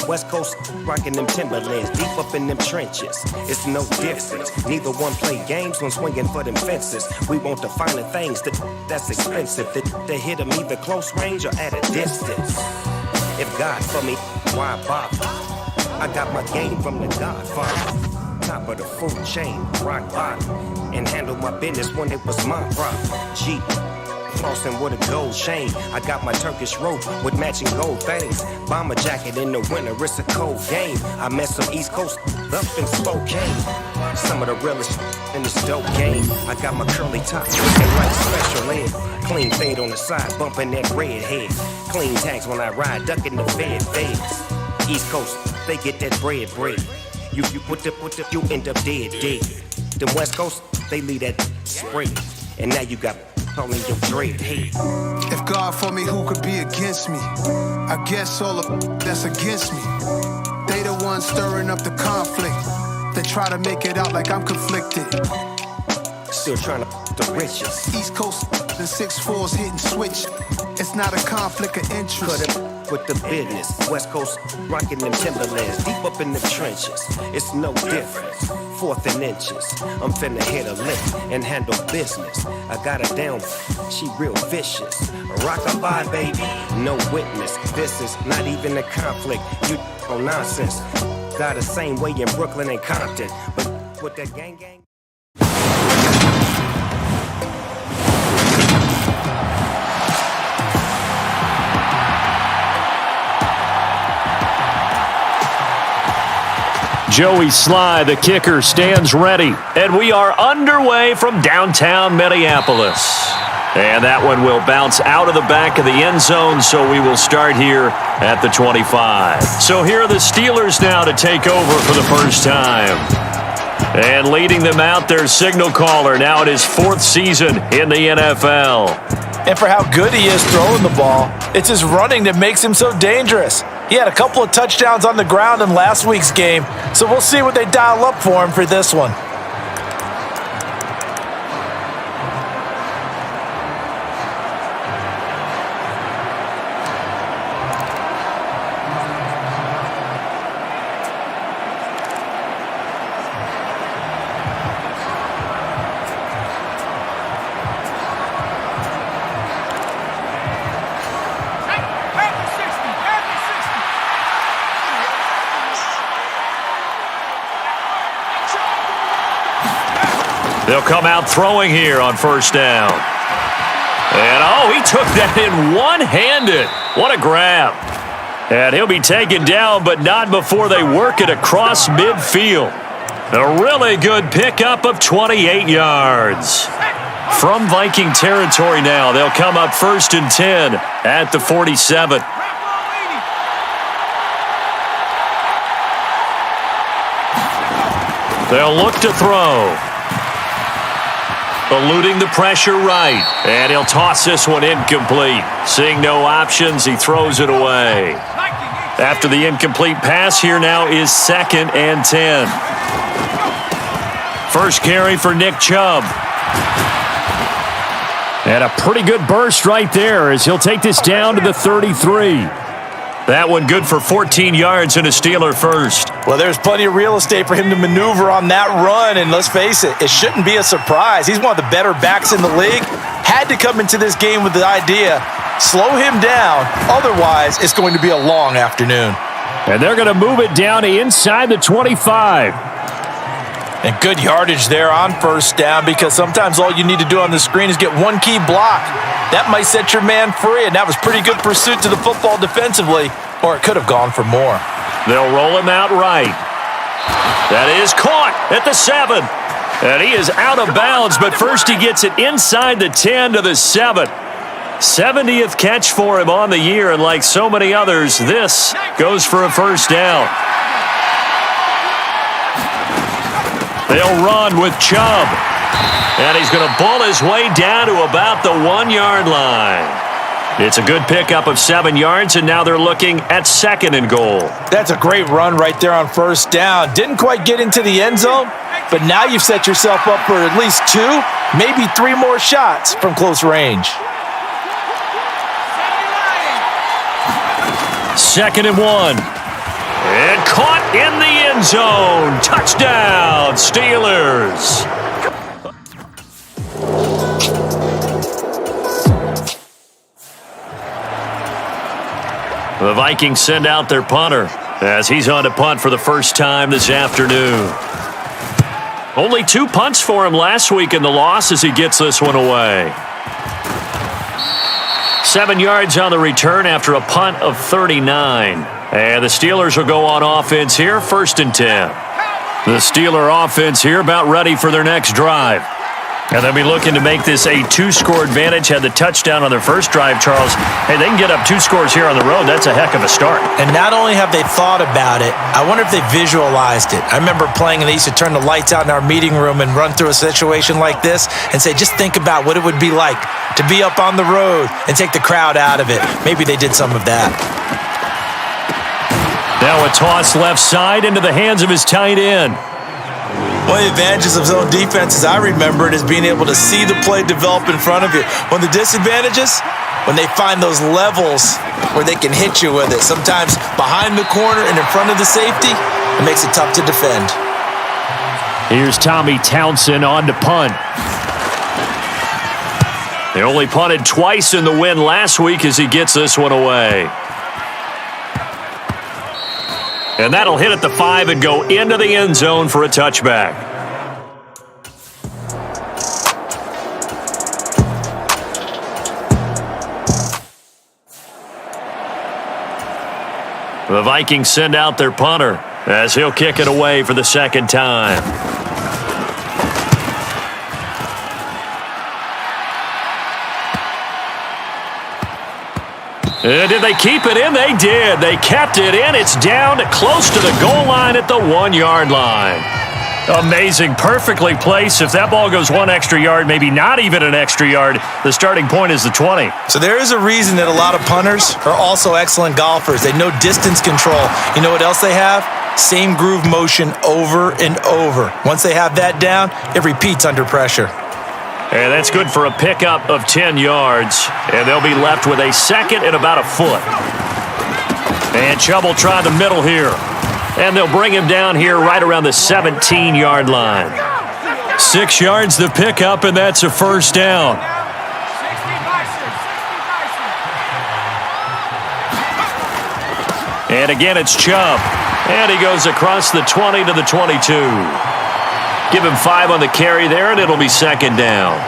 West Coast rocking them Timberlands, deep up in them trenches. It's no difference. Neither one play games when swinging for them fences. We want the finer things that's expensive. That hit them either close range or at a distance. If God for me, why bother? I got my game from the Godfather. Top of the food chain, rock bottom. And handle my business when it was my problem. Jeep. Flossing with a gold chain. I got my Turkish rope with matching gold things. Bomber jacket in the winter, it's a cold game. I met some East Coast up in Spokane. Some of the realest in this dope game. I got my curly top looking like special ed. Clean fade on the side, bumping that red head. Clean tags when I ride, ducking the feds. East Coast, they get that bread. You put the, you end up dead. Them West Coast, they leave that spray. And now you got only your dread head. If God for me, who could be against me? I guess all of that's against me. They the ones stirring up the conflict. They try to make it out like I'm conflicted. Still trying to the riches. East Coast, the 6'4s hitting switch. It's not a conflict of interest. Cut it with the business. West Coast rocking them Timberlands, deep up in the trenches. It's no difference. 4th and inches. I'm finna hit a lick and handle business. I got her down, she real vicious. Rock-a-bye, baby, no witness. This is not even a conflict. You on nonsense. Got the same way in Brooklyn and Compton, but with that gang. Joey Sly, the kicker, stands ready. And we are underway from downtown Minneapolis. And that one will bounce out of the back of the end zone, so we will start here at the 25. So here are the Steelers now to take over for the first time. And leading them out, their signal caller, now in his 4th season in the NFL. And for how good he is throwing the ball, it's his running that makes him so dangerous. He had a couple of touchdowns on the ground in last week's game, so we'll see what they dial up for him for this one. They'll come out throwing here on first down. And, he took that in one-handed. What a grab. And he'll be taken down, but not before they work it across midfield. A really good pickup of 28 yards. From Viking territory now, they'll come up 1st and 10 at the 47. They'll look to throw. Eluding the pressure right. And he'll toss this one incomplete. Seeing no options, he throws it away. After the incomplete pass, here now is 2nd and 10. First carry for Nick Chubb. And a pretty good burst right there as he'll take this down to the 33. That one good for 14 yards and a Steeler first. Well, there's plenty of real estate for him to maneuver on that run, and let's face it, it shouldn't be a surprise. He's one of the better backs in the league. Had to come into this game with the idea, slow him down, otherwise it's going to be a long afternoon. And they're going to move it down to inside the 25. And good yardage there on first down, because sometimes all you need to do on the screen is get one key block. That might set your man free, and that was pretty good pursuit to the football defensively, or it could have gone for more. They'll roll him out right. That is caught at the 7. And he is out of bounds, but first he gets it inside the 10 to the 7. 70th catch for him on the year, and like so many others, this goes for a first down. They'll run with Chubb. And he's going to bull his way down to about the 1-yard line. It's a good pickup of 7 yards, and now they're looking at 2nd and goal. That's a great run right there on first down. Didn't quite get into the end zone, but now you've set yourself up for at least 2, maybe 3 more shots from close range. 2nd and 1. And caught in the end zone. Touchdown, Steelers. The Vikings send out their punter as he's on to punt for the first time this afternoon. Only 2 punts for him last week in the loss as he gets this one away. 7 yards on the return after a punt of 39. And the Steelers will go on offense here, 1st and 10. The Steeler offense here about ready for their next drive. And they'll be looking to make this a 2-score advantage. Had the touchdown on their first drive, Charles. Hey, they can get up 2 scores here on the road. That's a heck of a start. And not only have they thought about it, I wonder if they visualized it. I remember playing and they used to turn the lights out in our meeting room and run through a situation like this and say, just think about what it would be like to be up on the road and take the crowd out of it. Maybe they did some of that. Now a toss left side into the hands of his tight end. One of the advantages of zone defense, as I remember it, is being able to see the play develop in front of you. One of the disadvantages, when they find those levels where they can hit you with it, sometimes behind the corner and in front of the safety, it makes it tough to defend. Here's Tommy Townsend on to punt. They only punted twice in the win last week as he gets this one away. And that'll hit at the 5 and go into the end zone for a touchback. The Vikings send out their punter as he'll kick it away for the 2nd time. Did they keep it in? They did. They kept it in. It's down close to the goal line at the 1-yard line. Amazing. Perfectly placed. If that ball goes 1 extra yard, maybe not even an extra yard, the starting point is the 20. So there is a reason that a lot of punters are also excellent golfers. They know distance control. You know what else they have? Same groove motion over and over. Once they have that down, it repeats under pressure. And that's good for a pickup of 10 yards. And they'll be left with a 2nd and about a foot. And Chubb will try the middle here. And they'll bring him down here right around the 17-yard line. 6 yards the pickup, and that's a 1st down. And again, it's Chubb. And he goes across the 20 to the 22. Give him 5 on the carry there, and it'll be 2nd down.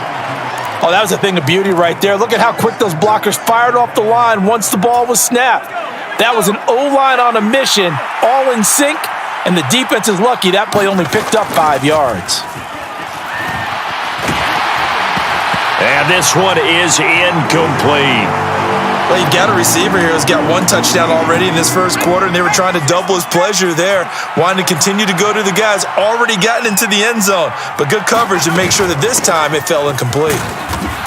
Oh, that was a thing of beauty right there. Look at how quick those blockers fired off the line once the ball was snapped. That was an O-line on a mission, all in sync, and the defense is lucky that play only picked up 5 yards. And this one is incomplete. Well, you got a receiver here who's got 1 touchdown already in this 1st quarter, and they were trying to double his pleasure there, wanting to continue to go to the guys already gotten into the end zone. But good coverage to make sure that this time it fell incomplete.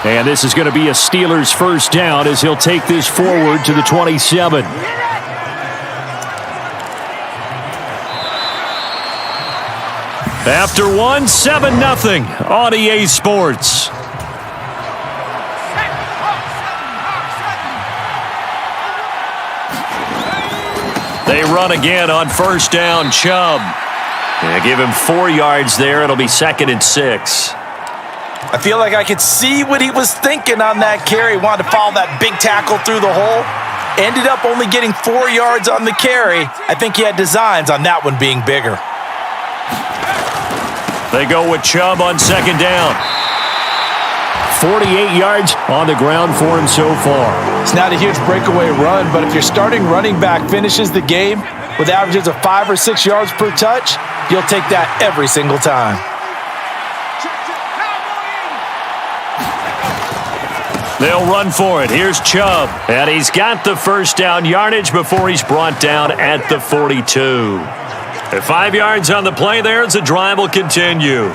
And this is going to be a Steelers 1st down as he'll take this forward to the 27. After 1, 7-0 on EA Sports. They run again on 1st down, Chubb. Give him 4 yards there. It'll be 2nd and 6. I feel like I could see what he was thinking on that carry. Wanted to follow that big tackle through the hole. Ended up only getting 4 yards on the carry. I think he had designs on that one being bigger. They go with Chubb on 2nd down. 48 yards on the ground for him so far. It's not a huge breakaway run, but if your starting running back finishes the game with averages of 5 or 6 yards per touch, you'll take that every single time. They'll run for it. Here's Chubb. And he's got the 1st down yardage before he's brought down at the 42. At 5 yards on the play there as the drive will continue.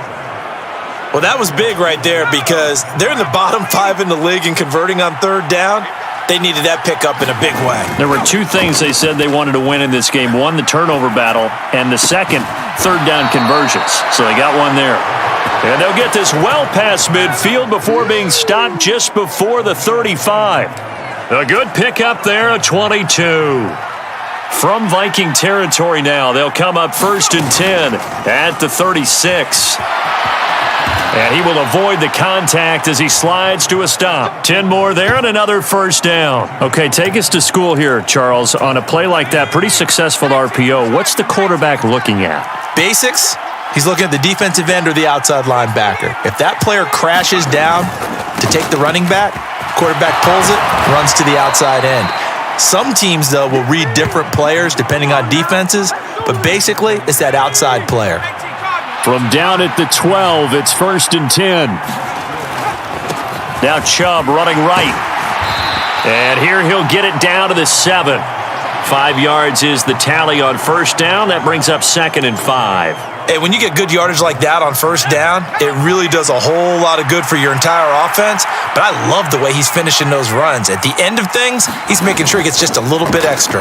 Well, that was big right there because they're in the bottom 5 in the league in converting on 3rd down. They needed that pickup in a big way. There were 2 things they said they wanted to win in this game. 1, the turnover battle, and the 2nd, 3rd down conversions. So they got 1 there. And they'll get this well past midfield before being stopped just before the 35. A good pickup there, a 22. From Viking territory now, they'll come up 1st and 10 at the 36. And he will avoid the contact as he slides to a stop. 10 more there and another 1st down. Okay, take us to school here, Charles. On a play like that, pretty successful RPO. What's the quarterback looking at? Basics. He's looking at the defensive end or the outside linebacker. If that player crashes down to take the running back, quarterback pulls it, runs to the outside end. Some teams, though, will read different players depending on defenses, but basically it's that outside player. From down at the 12, it's 1st and 10. Now Chubb running right. And here he'll get it down to the 7. 5 yards is the tally on 1st down. That brings up 2nd and 5. Hey, when you get good yardage like that on 1st down, it really does a whole lot of good for your entire offense. But I love the way he's finishing those runs. At the end of things, he's making sure he gets just a little bit extra.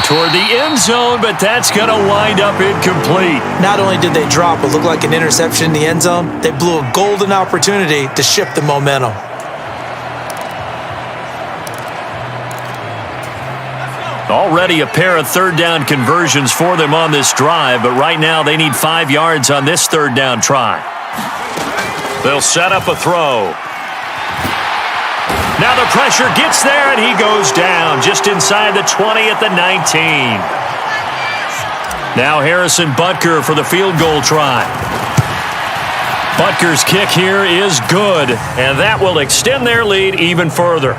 Toward the end zone, but that's going to wind up incomplete. Not only did they drop what looked like an interception in the end zone, they blew a golden opportunity to shift the momentum. Already a pair of 3rd down conversions for them on this drive, but right now they need 5 yards on this 3rd down try. They'll set up a throw. Now the pressure gets there, and he goes down just inside the 20 at the 19. Now Harrison Butker for the field goal try. Butker's kick here is good, and that will extend their lead even further.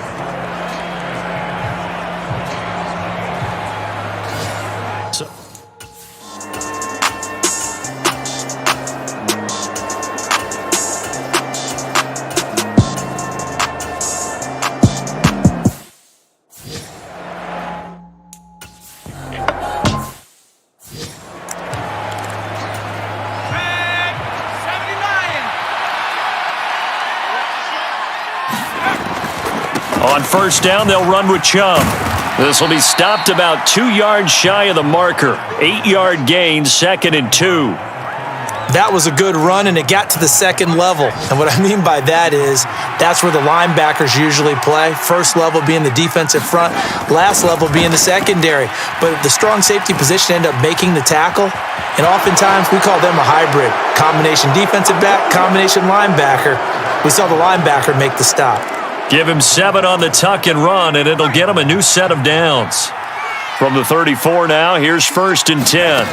On 1st down, they'll run with Chubb. This will be stopped about 2 yards shy of the marker. 8-yard gain, 2nd and 2. That was a good run, and it got to the 2nd level. And what I mean by that is that's where the linebackers usually play. 1st level being the defensive front, last level being the secondary. But the strong safety position ended up making the tackle, and oftentimes we call them a hybrid. Combination defensive back, combination linebacker. We saw the linebacker make the stop. Give him 7 on the tuck and run, and it'll get him a new set of downs. From the 34 now, here's 1st and 10.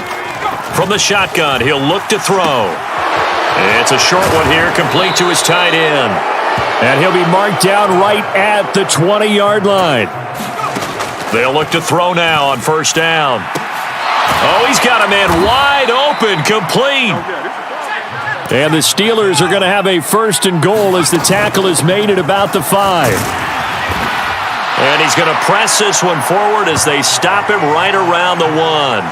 From the shotgun, he'll look to throw. It's a short one here, complete to his tight end. And he'll be marked down right at the 20-yard line. They'll look to throw now on 1st down. Oh, he's got a man wide open, complete. And the Steelers are going to have a 1st and goal as the tackle is made at about the 5. And he's going to press this one forward as they stop him right around the 1.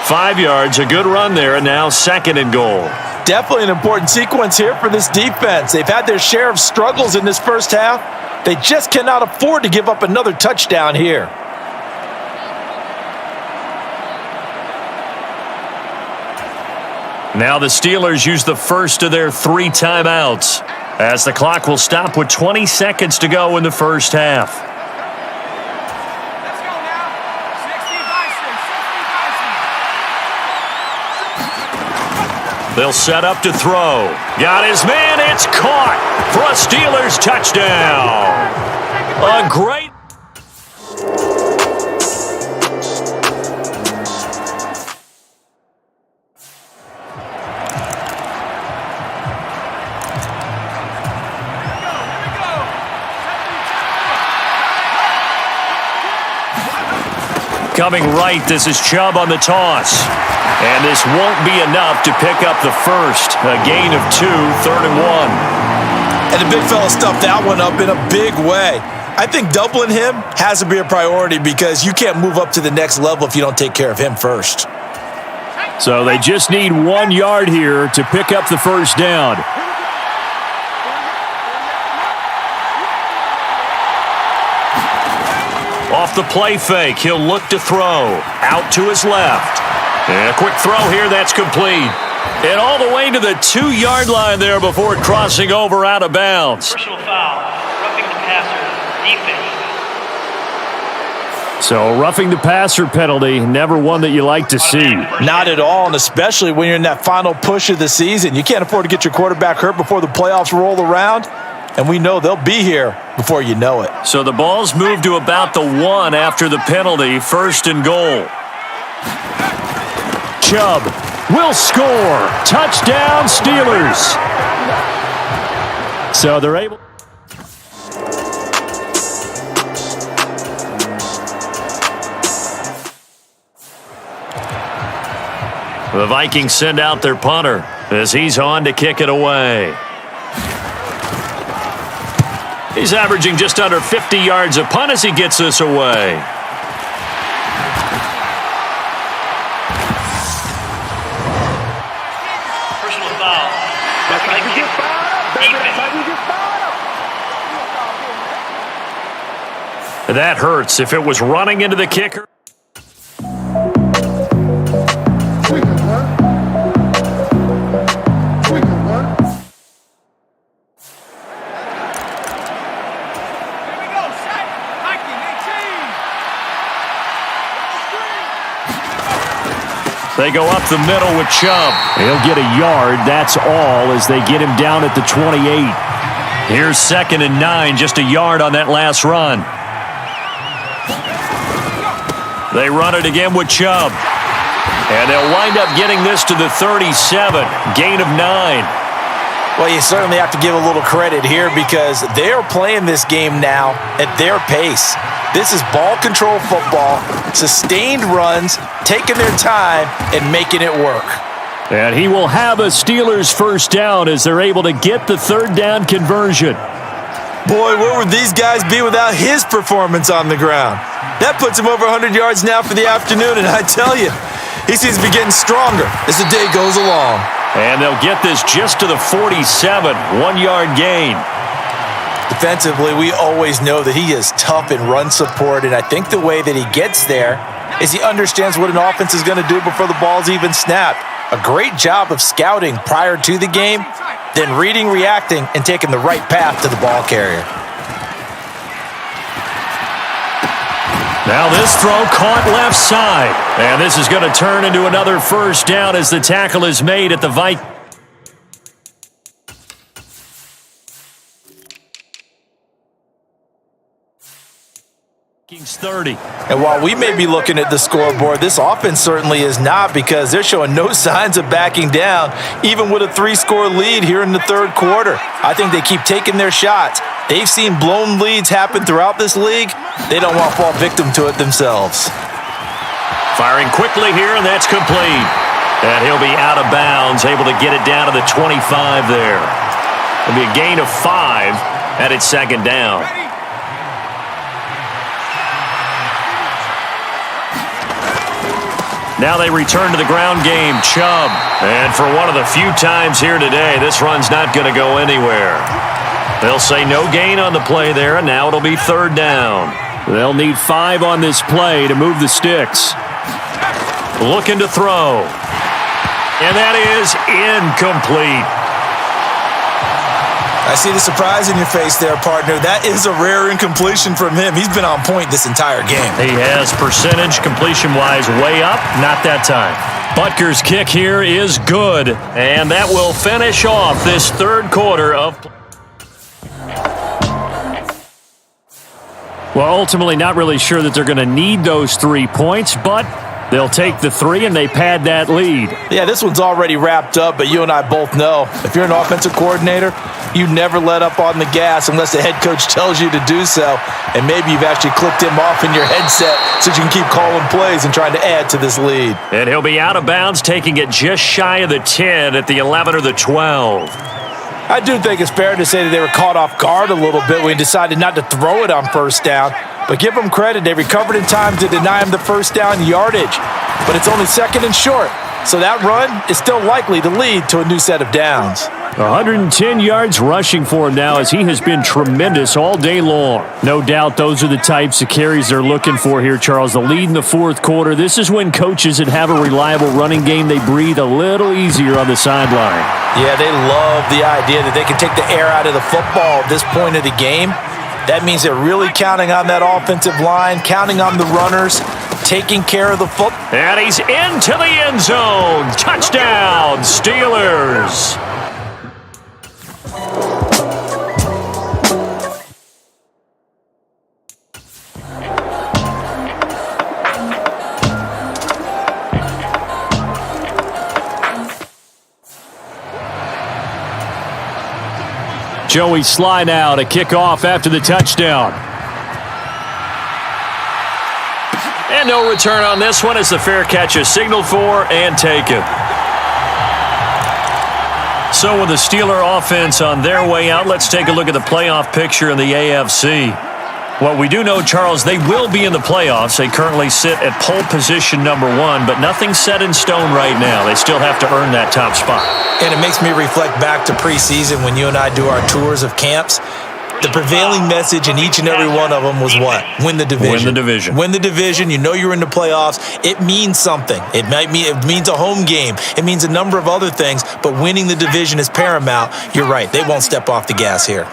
5 yards, a good run there, and now 2nd and goal. Definitely an important sequence here for this defense. They've had their share of struggles in this 1st half. They just cannot afford to give up another touchdown here. Now the Steelers use the first of their 3 timeouts as the clock will stop with 20 seconds to go in the 1st half. Let's go now. 60 by 6. They'll set up to throw. Got his man. It's caught for a Steelers touchdown. A great... Coming right, this is Chubb on the toss. And this won't be enough to pick up the first. A gain of 2, 3rd and 1. And the big fella stuffed that one up in a big way. I think doubling him has to be a priority because you can't move up to the next level if you don't take care of him first. So they just need 1 yard here to pick up the 1st down. Off the play fake, he'll look to throw. Out to his left. And a quick throw here, that's complete. And all the way to the 2-yard line there before crossing over out of bounds. Personal foul, roughing the passer, defense. So roughing the passer penalty, never one that you like to see. Not at all, and especially when you're in that final push of the season. You can't afford to get your quarterback hurt before the playoffs roll around, and we know they'll be here before you know it. So the ball's moved to about the 1 after the penalty, 1st and goal. Chubb will score. Touchdown, Steelers. So they're able. The Vikings send out their punter as he's on to kick it away. He's averaging just under 50 yards a punt as he gets this away. Personal foul. That hurts if it was running into the kicker. They go up the middle with Chubb. He'll get a yard. That's all as they get him down at the 28. Here's 2nd and 9, just a yard on that last run. They run it again with Chubb. And they'll wind up getting this to the 37. Gain of 9. Well, you certainly have to give a little credit here because they are playing this game now at their pace. This is ball control football, sustained runs, taking their time, and making it work. And he will have a Steelers first down as they're able to get the 3rd down conversion. Boy, where would these guys be without his performance on the ground? That puts him over 100 yards now for the afternoon, and I tell you, he seems to be getting stronger as the day goes along. And they'll get this just to the 47, 1-yard gain. Defensively, we always know that he is tough in run support, and I think the way that he gets there is he understands what an offense is going to do before the ball's even snapped. A great job of scouting prior to the game, then reading, reacting, and taking the right path to the ball carrier. Now this throw caught left side. And this is going to turn into another first down as the tackle is made at the Vikings. 30. And while we may be looking at the scoreboard, this offense certainly is not because they're showing no signs of backing down, even with a 3-score lead here in the 3rd quarter. I think they keep taking their shots. They've seen blown leads happen throughout this league. They don't want to fall victim to it themselves. Firing quickly here, and that's complete. And he'll be out of bounds, able to get it down to the 25 there. It'll be a gain of 5, and it's 2nd down. Now they return to the ground game. Chubb. And for one of the few times here today, this run's not going to go anywhere. They'll say no gain on the play there, and now it'll be 3rd down. They'll need 5 on this play to move the sticks. Looking to throw. And that is incomplete. I see the surprise in your face there, partner. That is a rare incompletion from him. He's been on point this entire game. He has percentage completion-wise way up. Not that time. Butker's kick here is good. And that will finish off this 3rd quarter of play. Well, ultimately not really sure that they're going to need those 3 points, but they'll take the 3 and they pad that lead. Yeah, this one's already wrapped up, but you and I both know if you're an offensive coordinator, you never let up on the gas unless the head coach tells you to do so, and maybe you've actually clicked him off in your headset so you can keep calling plays and trying to add to this lead. And he'll be out of bounds, taking it just shy of the 10 at the 11 or the 12. I do think it's fair to say that they were caught off guard a little bit when he decided not to throw it on 1st down. But give them credit, they recovered in time to deny him the 1st down yardage. But it's only 2nd and short, so that run is still likely to lead to a new set of downs. 110 yards rushing for him now as he has been tremendous all day long. No doubt those are the types of carries they're looking for here, Charles. The lead in the 4th quarter. This is when coaches that have a reliable running game, they breathe a little easier on the sideline. Yeah, they love the idea that they can take the air out of the football at this point of the game. That means they're really counting on that offensive line, counting on the runners, taking care of the football. And he's into the end zone. Touchdown, Steelers. Joey Sly now to kick off after the touchdown. And no return on this one as the fair catch is signaled for and taken. So with the Steeler offense on their way out, let's take a look at the playoff picture in the AFC. What we do know, Charles, they will be in the playoffs. They currently sit at pole position number 1, but nothing's set in stone right now. They still have to earn that top spot. And it makes me reflect back to preseason when you and I do our tours of camps. The prevailing message in each and every one of them was what? Win the division. Win the division. Win the division. You know you're in the playoffs. It means something. It means a home game. It means a number of other things, but winning the division is paramount. You're right. They won't step off the gas here.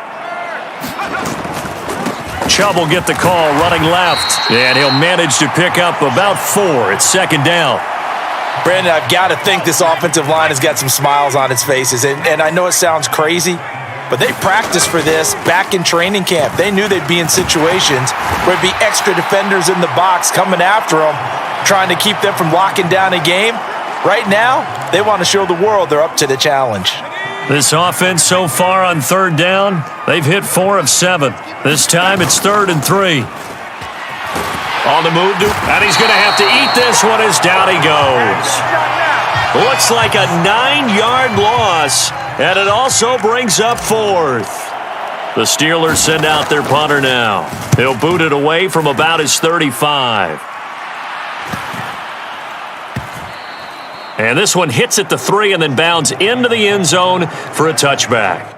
Chubb will get the call running left, and he'll manage to pick up about 4. It's second down. Brandon, I've got to think this offensive line has got some smiles on its faces, and I know it sounds crazy, but they practiced for this back in training camp. They knew they'd be in situations where there'd be extra defenders in the box coming after them, trying to keep them from locking down a game. Right now, they want to show the world they're up to the challenge. This offense so far on third down, they've hit 4 of 7. This time it's 3rd and 3. On the move, and he's going to have to eat this one as down he goes. Looks like a 9-yard loss, and it also brings up 4th. The Steelers send out their punter now. He'll boot it away from about his 35. And this one hits at the 3 and then bounds into the end zone for a touchback.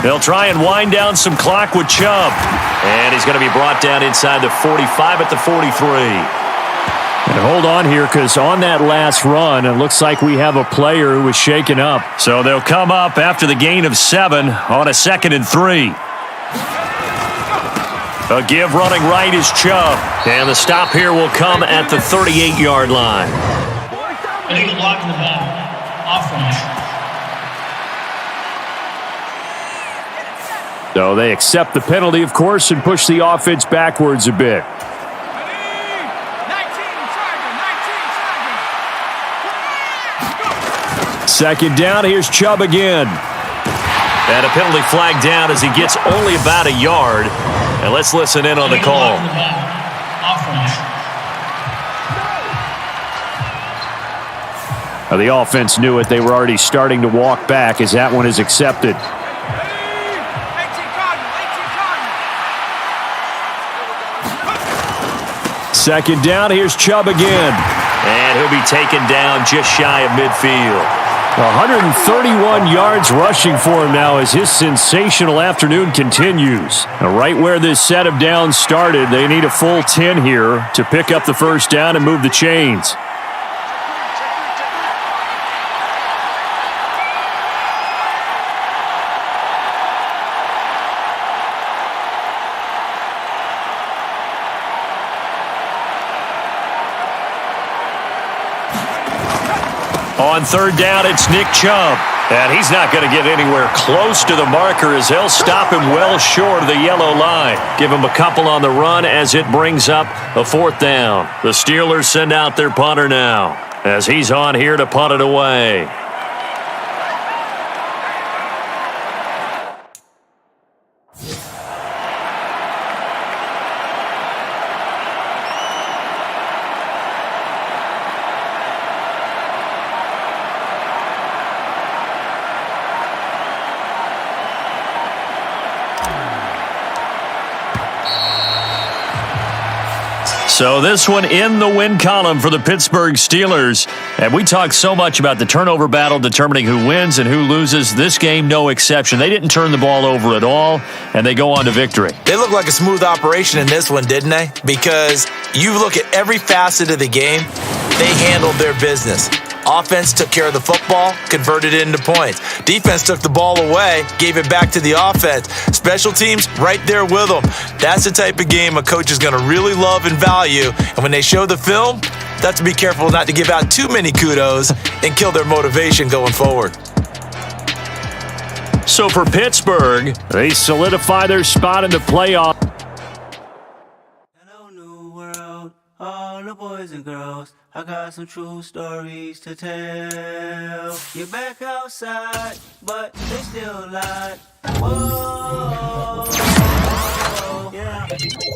They'll try and wind down some clock with Chubb. And he's going to be brought down inside the 45 at the 43. And hold on here, because on that last run, it looks like we have a player who was shaken up. So they'll come up after the gain of 7 on a 2nd and 3. A give running right is Chubb. And the stop here will come at the 38-yard line. Illegal blocking the ball. Offense. So they accept the penalty, of course, and push the offense backwards a bit. 19, Second down, here's Chubb again. And a penalty flag down as he gets only about a yard. And let's listen in on the call. The offense knew it. They were already starting to walk back as that one is accepted. Second down, here's Chubb again. And he'll be taken down just shy of midfield. 131 yards rushing for him now as his sensational afternoon continues. Now, right where this set of downs started, they need a full 10 here to pick up the first down and move the chains. On third down, it's Nick Chubb. And he's not going to get anywhere close to the marker as they'll stop him well short of the yellow line. Give him a couple on the run as it brings up a 4th down. The Steelers send out their punter now as he's on here to punt it away. So this one in the win column for the Pittsburgh Steelers. And we talk so much about the turnover battle determining who wins and who loses. This game, no exception. They didn't turn the ball over at all, and they go on to victory. They look like a smooth operation in this one, didn't they? Because you look at every facet of the game, they handled their business. Offense took care of the football, converted it into points. Defense took the ball away, gave it back to the offense. Special teams, right there with them. That's the type of game a coach is going to really love and value. And when they show the film, they have to be careful not to give out too many kudos and kill their motivation going forward. So for Pittsburgh, they solidify their spot in the playoff. Hello, new world, all the boys and girls. I got some true stories to tell. You're back outside, but they still lie. Whoa, yeah.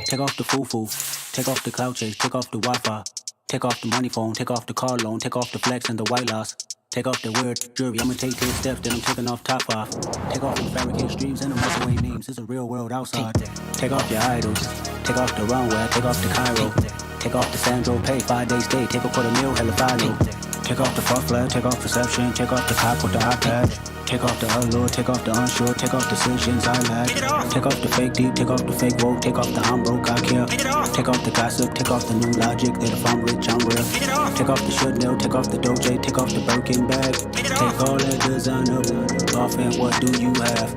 Take off the foo-foo, take off the cloud chase, take off the Wi-Fi, take off the money phone, take off the car loan, take off the flex and the white loss. Take off the weird jewelry, I'ma take 10 steps, then I'm taking off top off. Take off the fabricated streams and the microwave names, it's a real world outside. Take off your idols, take off the runway, take off the Cairo. Take off the Sandro pay, 5-day stay, take a $250,000, hella final. Take off the fuck flag, take off perception, take off the cop with the iPad. Take off the allure, take off the unsure, take off decisions I lack. Take off the fake deep, take off the fake woke, take off the I'm broke, I care. Take off the gossip, take off the new logic, that if I'm rich, I'm real. Take off the should know, take off the Doge, take off the Birkin bag. Take all that designer off and what do you have?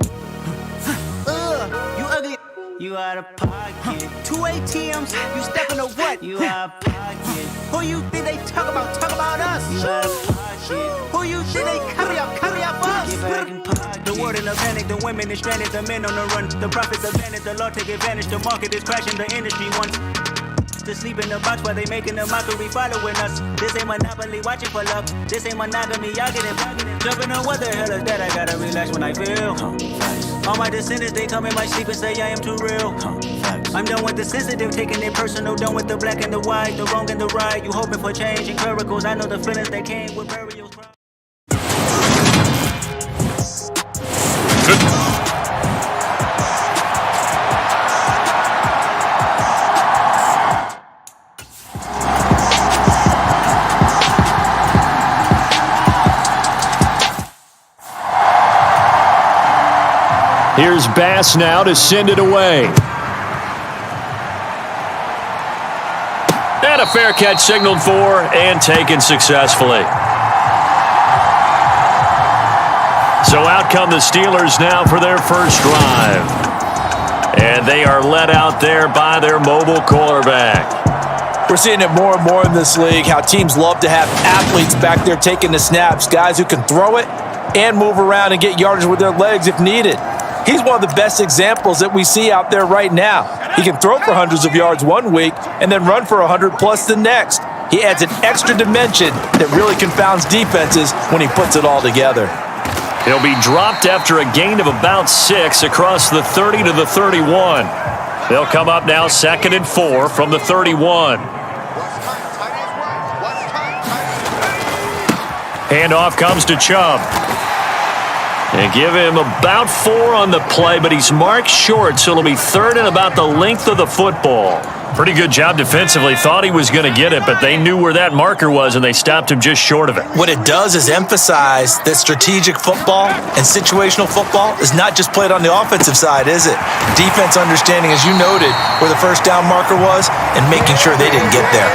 You ugly. You out of pocket. 2 ATMs, you stepping to what? You out of pocket. Who you think they talk about? Talk about us. You out of pocket. Who you think they cover up for us? Get back in pocket. The world in a panic, the women is stranded, the men on the run. The profits are vanished, the law take advantage. The market is crashing, the industry wants to sleep in the box while they making a mockery following us. This ain't Monopoly, watching for love. This ain't monogamy, y'all get it. Jumping on what the hell is that? I gotta relax when I feel. All my descendants, they come in my sleep and say I am too real. I'm done with the sensitive, taking it personal. Done with the black and the white, the wrong and the right. You hoping for change and miracles. I know the feelings that came with burials. Here's Bass now to send it away. And a fair catch signaled for and taken successfully. So out come the Steelers now for their first drive. And they are led out there by their mobile quarterback. We're seeing it more and more in this league, how teams love to have athletes back there taking the snaps, guys who can throw it and move around and get yardage with their legs if needed. He's one of the best examples that we see out there right now. He can throw for hundreds of yards one week and then run for 100 plus the next. He adds an extra dimension that really confounds defenses when he puts it all together. He'll be dropped after a gain of about 6 across the 30 to the 31. They'll come up now 2nd and 4 from the 31. Handoff comes to Chubb. And give him about 4 on the play, but he's marked short, so it'll be 3rd and about the length of the football. Pretty good job defensively. Thought he was going to get it, but they knew where that marker was, and they stopped him just short of it. What it does is emphasize that strategic football and situational football is not just played on the offensive side, is it? Defense understanding, as you noted, where the first down marker was and making sure they didn't get there.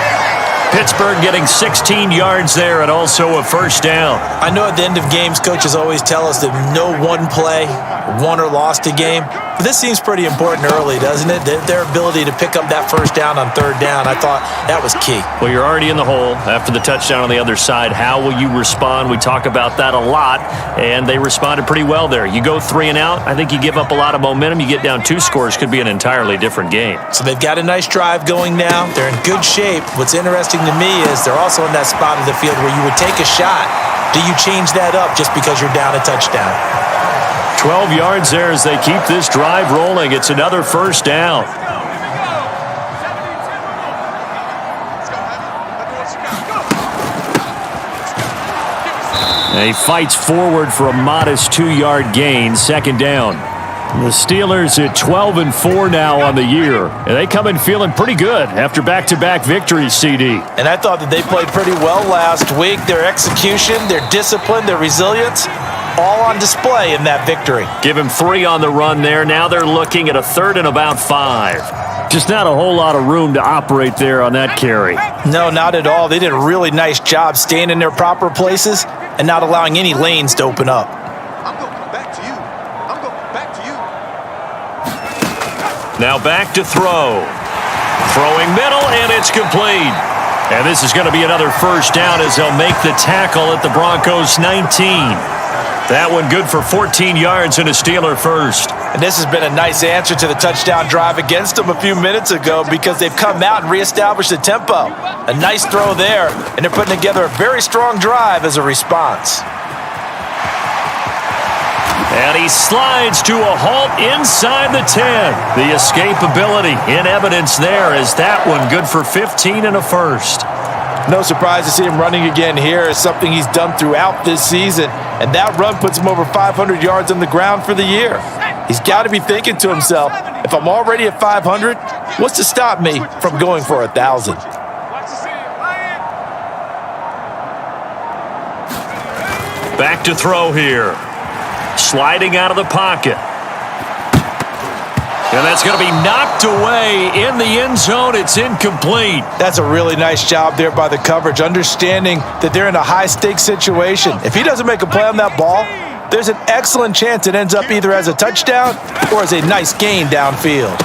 Pittsburgh getting 16 yards there and also a first down. I know at the end of games, coaches always tell us that no one play won or lost a game. But this seems pretty important early, doesn't it? Their ability to pick up that first down on 3rd down, I thought that was key. Well, you're already in the hole after the touchdown on the other side. How will you respond? We talk about that a lot, and they responded pretty well there. You go 3 and out, I think you give up a lot of momentum. You get down 2 scores, could be an entirely different game. So they've got a nice drive going now. They're in good shape. What's interesting to me is they're also in that spot of the field where you would take a shot. Do you change that up just because you're down a touchdown? 12 yards there as they keep this drive rolling. It's another first down. And he fights forward for a modest 2-yard gain. 2nd down. The Steelers at 12-4 now on the year. And they come in feeling pretty good after back-to-back victories, CD. And I thought that they played pretty well last week. Their execution, their discipline, their resilience, all on display in that victory. Give him 3 on the run there. Now they're looking at a 3rd and about 5. Just not a whole lot of room to operate there on that carry. No, not at all. They did a really nice job staying in their proper places and not allowing any lanes to open up. I'm going back to you. I'm going back to you. Now back to throw. Throwing middle, and it's complete. And this is going to be another first down as they'll make the tackle at the Broncos 19. That one good for 14 yards and a Steeler first. And this has been a nice answer to the touchdown drive against them a few minutes ago because they've come out and reestablished the tempo. A nice throw there, and they're putting together a very strong drive as a response. And he slides to a halt inside the 10. The escapability in evidence there as that one good for 15 and a first. No surprise to see him running again here. It's something he's done throughout this season. And that run puts him over 500 yards on the ground for the year. He's got to be thinking to himself, if I'm already at 500, what's to stop me from going for 1,000? Back to throw here. Sliding out of the pocket. And that's going to be knocked away in the end zone. It's incomplete. That's a really nice job there by the coverage, understanding that they're in a high-stakes situation. If he doesn't make a play on that ball, there's an excellent chance it ends up either as a touchdown or as a nice gain downfield.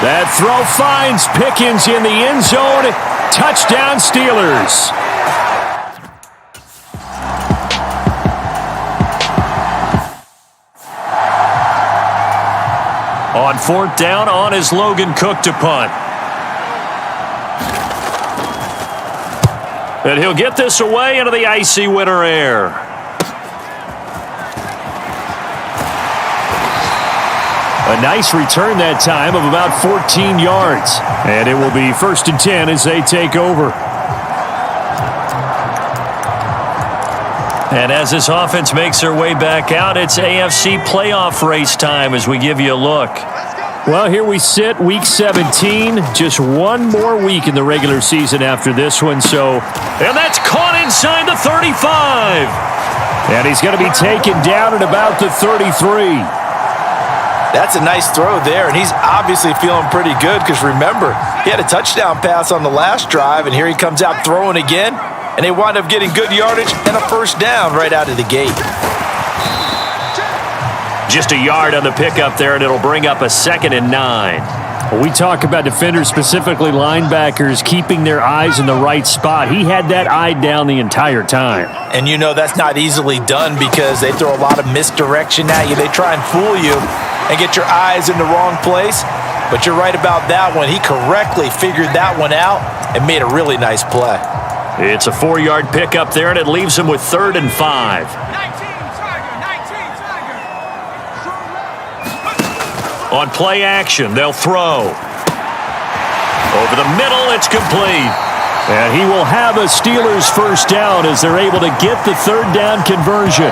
That throw finds Pickens in the end zone. Touchdown, Steelers. On 4th down, on is Logan Cook to punt. And he'll get this away into the icy winter air. A nice return that time of about 14 yards. And it will be 1st and 10 as they take over. And as this offense makes their way back out, it's AFC playoff race time as we give you a look. Well, here we sit, week 17. Just one more week in the regular season after this one. And that's caught inside the 35. And he's going to be taken down at about the 33. That's a nice throw there, and he's obviously feeling pretty good because remember, he had a touchdown pass on the last drive, and here he comes out throwing again. And they wind up getting good yardage and a first down right out of the gate. Just a yard on the pickup there, and it'll bring up a 2nd and 9. When we talk about defenders, specifically linebackers, keeping their eyes in the right spot. He had that eye down the entire time. And you know that's not easily done because they throw a lot of misdirection at you. They try and fool you and get your eyes in the wrong place. But you're right about that one. He correctly figured that one out and made a really nice play. It's a 4-yard pickup there, and it leaves him with 3rd and 5. 19 Tiger. On play action, they'll throw. Over the middle, it's complete. And he will have a Steelers first down as they're able to get the 3rd down conversion.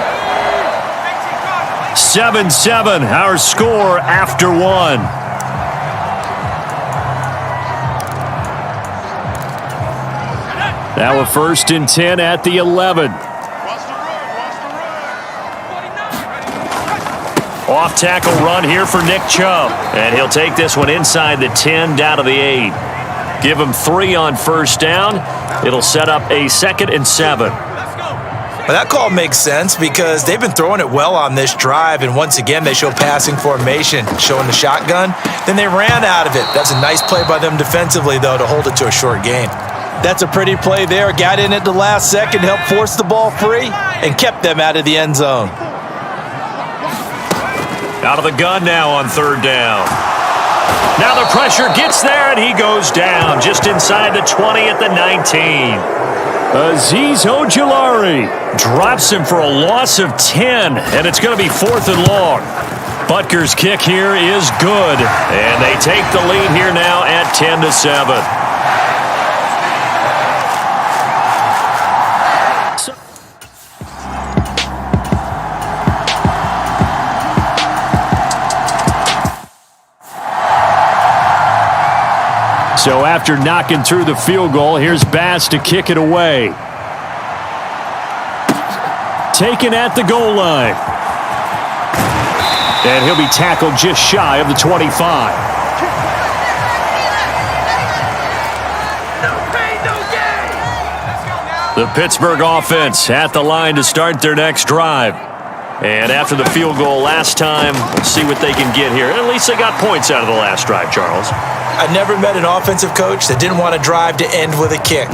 7-7, our score after 1. Now a 1st and 10 at the 11. Off tackle run here for Nick Chubb. And he'll take this one inside the 10 down to the 8. Give him 3 on first down. It'll set up a 2nd and 7. Well, that call makes sense because they've been throwing it well on this drive, and once again they show passing formation, showing the shotgun. Then they ran out of it. That's a nice play by them defensively, though, to hold it to a short gain. That's a pretty play there. Got in at the last second, helped force the ball free, and kept them out of the end zone. Out of the gun now on 3rd down. Now the pressure gets there, and he goes down just inside the 20 at the 19. Azeez Ojulari drops him for a loss of 10, and it's going to be 4th and long. Butker's kick here is good, and they take the lead here now at 10-7. So after knocking through the field goal, here's Bass to kick it away. Taken at the goal line. And he'll be tackled just shy of the 25. The Pittsburgh offense at the line to start their next drive. And after the field goal last time, we'll see what they can get here. At least they got points out of the last drive, Charles. I never met an offensive coach that didn't want to drive to end with a kick.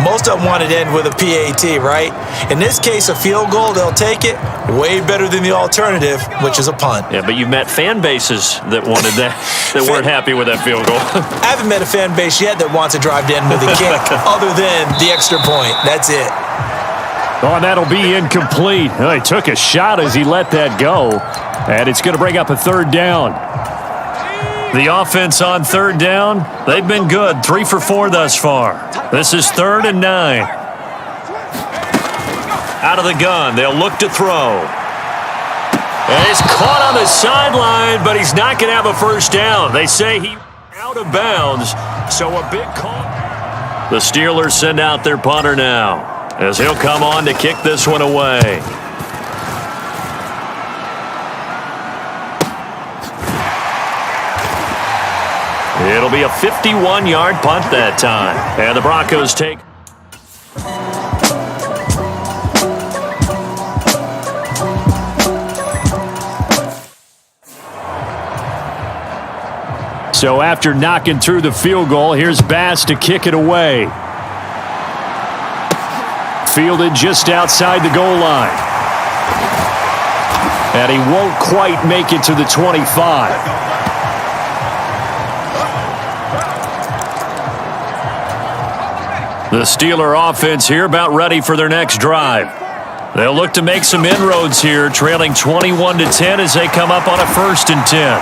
Most of them wanted to end with a PAT, right? In this case, a field goal, they'll take it. Way better than the alternative, which is a punt. Yeah, but you've met fan bases that wanted that, that weren't happy with that field goal. I haven't met a fan base yet that wants to drive to end with a kick, other than the extra point. That's it. Oh, and that'll be incomplete. Oh, he took a shot as he let that go. And it's going to bring up a third down. The offense on third down, they've been good. 3 for 4 thus far. This is 3rd and 9. Out of the gun, they'll look to throw. And he's caught on the sideline, but he's not going to have a first down. They say he out of bounds, so a big call. The Steelers send out their punter now, as he'll come on to kick this one away. It'll be a 51-yard punt that time. And the Broncos take. So after knocking through the field goal, here's Bass to kick it away. Fielded just outside the goal line. And he won't quite make it to the 25. The Steeler offense here about ready for their next drive. They'll look to make some inroads here, trailing 21-10 as they come up on a 1st and 10.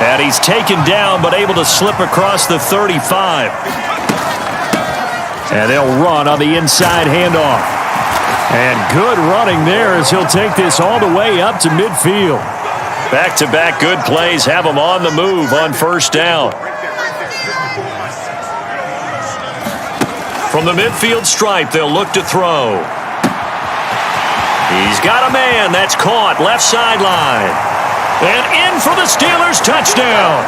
And he's taken down but able to slip across the 35. And they'll run on the inside handoff. And good running there as he'll take this all the way up to midfield. Back-to-back good plays have him on the move on 1st down. From the midfield stripe, they'll look to throw. He's got a man. That's caught. Left sideline. And in for the Steelers' touchdown.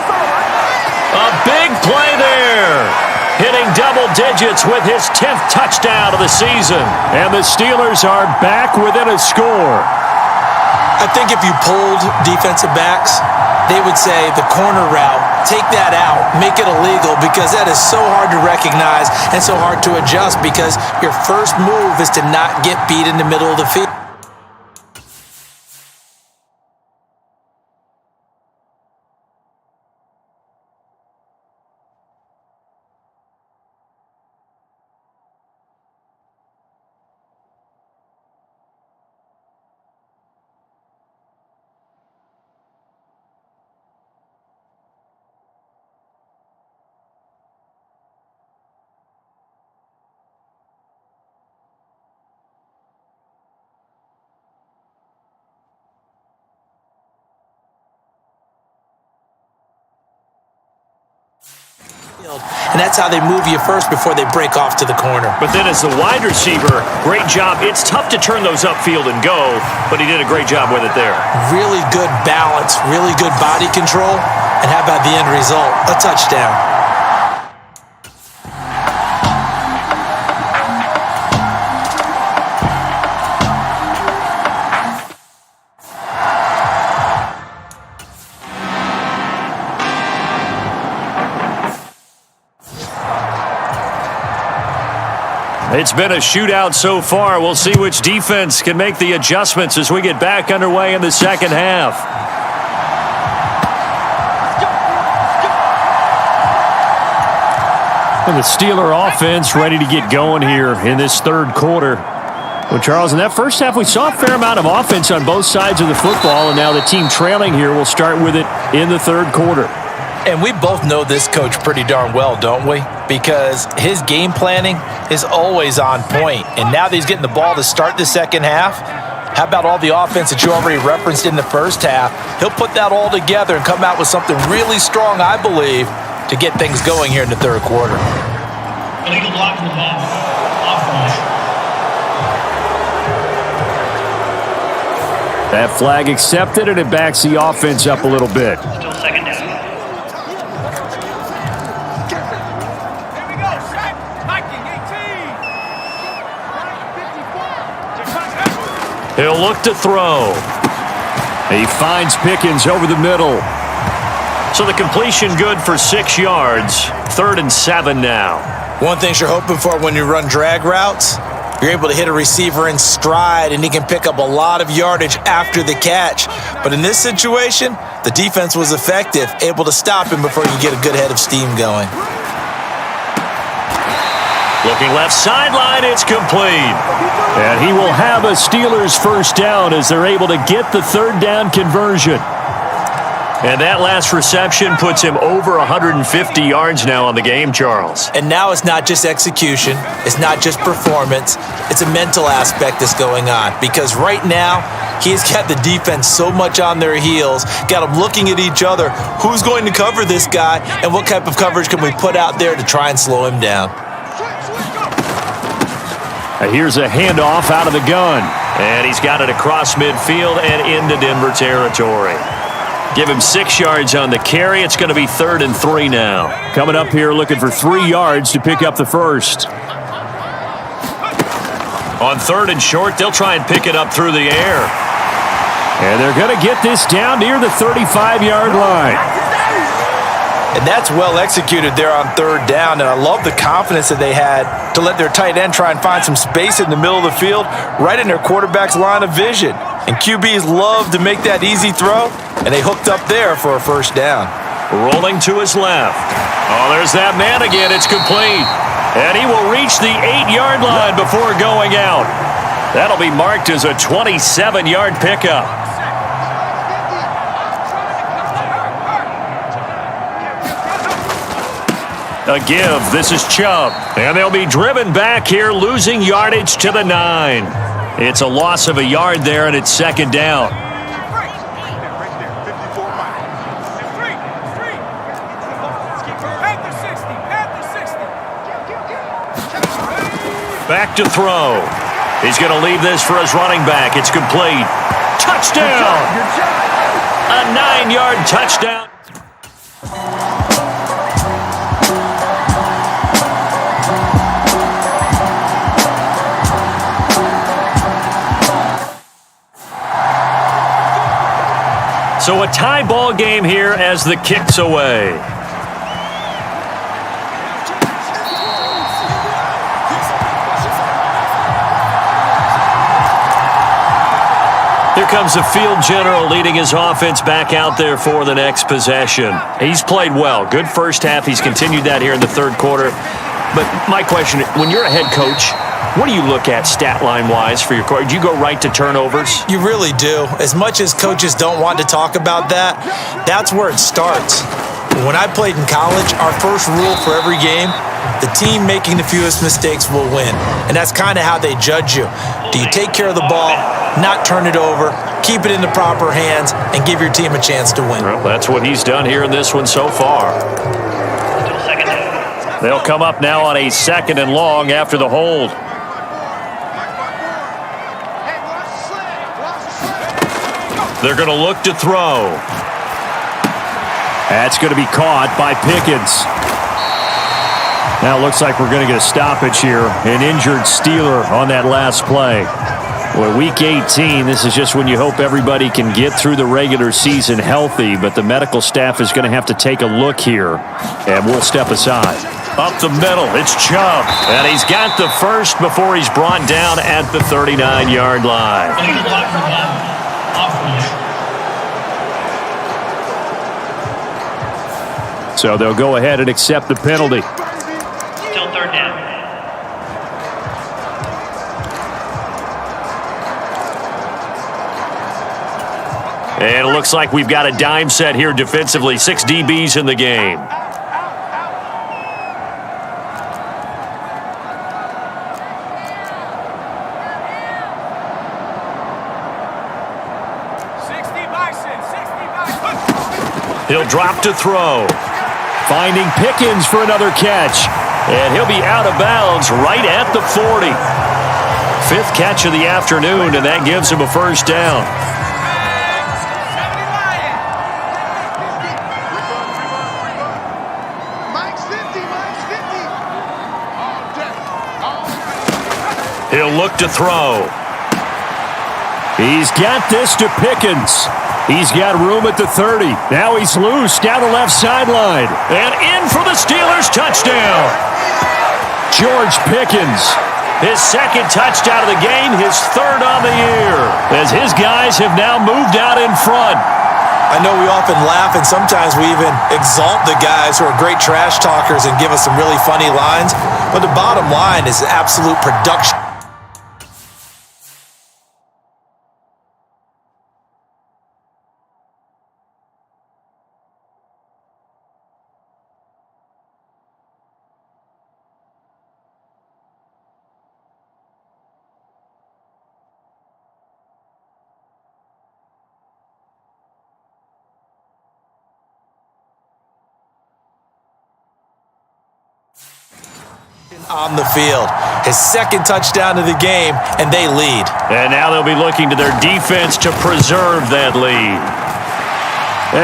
A big play there. Hitting double digits with his 10th touchdown of the season. And the Steelers are back within a score. I think if you pulled defensive backs, they would say the corner route, take that out, make it illegal, because that is so hard to recognize and so hard to adjust, because your first move is to not get beat in the middle of the field. And that's how they move you first before they break off to the corner. But then as the wide receiver, great job. It's tough to turn those upfield and go, but he did a great job with it there. Really good balance, really good body control, and how about the end result? A touchdown. It's been a shootout so far. We'll see which defense can make the adjustments as we get back underway in the second half. And the Steeler offense ready to get going here in this 3rd quarter. Well, Charles, in that first half, we saw a fair amount of offense on both sides of the football, and now the team trailing here will start with it in the 3rd quarter. And we both know this coach pretty darn well, don't we? Because his game planning is always on point. And now that he's getting the ball to start the second half, how about all the offense that you already referenced in the first half? He'll put that all together and come out with something really strong, I believe, to get things going here in the third quarter. Illegal block in the ball. Offense. That flag accepted, and it backs the offense up a little bit. Still second down. Here we go, Shaq. Viking 18. He'll look to throw. He finds Pickens over the middle. So the completion good for 6 yards. 3rd and 7 now. One thing you're hoping for when you run drag routes, you're able to hit a receiver in stride, and he can pick up a lot of yardage after the catch. But in this situation, the defense was effective, able to stop him before you get a good head of steam going. Looking left sideline, it's complete. And he will have a Steelers first down as they're able to get the 3rd down conversion. And that last reception puts him over 150 yards now on the game, Charles. And now it's not just execution. It's not just performance. It's a mental aspect that's going on. Because right now, he's got the defense so much on their heels, got them looking at each other. Who's going to cover this guy? And what type of coverage can we put out there to try and slow him down? Here's a handoff out of the gun. And he's got it across midfield and into Denver territory. Give him 6 yards on the carry. It's going to be 3rd and 3 now. Coming up here looking for 3 yards to pick up the first. On 3rd and short, they'll try and pick it up through the air. And they're going to get this down near the 35-yard line. And that's well executed there on 3rd down. And I love the confidence that they had to let their tight end try and find some space in the middle of the field, right in their quarterback's line of vision. And QBs love to make that easy throw, and they hooked up there for a first down. Rolling to his left. Oh, there's that man again. It's complete. And he will reach the 8-yard line before going out. That'll be marked as a 27-yard pickup. A give. This is Chubb. And they'll be driven back here, losing yardage to the 9. It's a loss of a yard there, and it's 2nd down. Back to throw. He's going to leave this for his running back. It's complete. Touchdown! A 9-yard touchdown. So a tie ball game here as the kick's away. Here comes the field general leading his offense back out there for the next possession. He's played well. Good first half. He's continued that here in the 3rd quarter. But my question, when you're a head coach, what do you look at stat line-wise for your coach? Do you go right to turnovers? You really do. As much as coaches don't want to talk about that, that's where it starts. When I played in college, our first rule for every game, the team making the fewest mistakes will win. And that's kind of how they judge you. Do you take care of the ball, not turn it over, keep it in the proper hands, and give your team a chance to win? Well, that's what he's done here in this one so far. They'll come up now on a 2nd and long after the hold. They're going to look to throw. That's going to be caught by Pickens. Now it looks like we're going to get a stoppage here. An injured Steeler on that last play. Well, week 18, this is just when you hope everybody can get through the regular season healthy, but the medical staff is going to have to take a look here, and we'll step aside. Up the middle, it's Chubb, and he's got the first before he's brought down at the 39-yard line. So they'll go ahead and accept the penalty. Still 3rd down. And it looks like we've got a dime set here defensively. 6 DBs in the game. He'll drop to throw. Finding Pickens for another catch. And he'll be out of bounds right at the 40. Fifth catch of the afternoon, and that gives him a first down. He'll look to throw. He's got this to Pickens. He's got room at the 30. Now he's loose down the left sideline. And in for the Steelers touchdown. George Pickens. His second touchdown of the game, his third on the year. As his guys have now moved out in front. I know we often laugh and sometimes we even exalt the guys who are great trash talkers and give us some really funny lines. But the bottom line is absolute production. On the field. His second touchdown of the game, and they lead. And now they'll be looking to their defense to preserve that lead.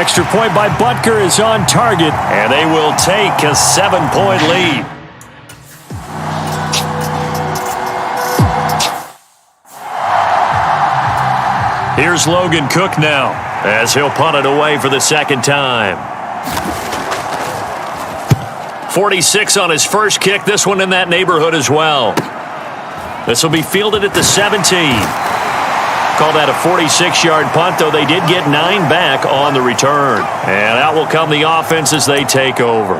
Extra point by Butker is on target, and they will take a 7-point lead. Here's Logan Cook now, as he'll punt it away for the second time. 46 on his first kick. This one in that neighborhood as well. This will be fielded at the 17. Call that a 46-yard punt, though they did get 9 back on the return. And out will come the offense as they take over.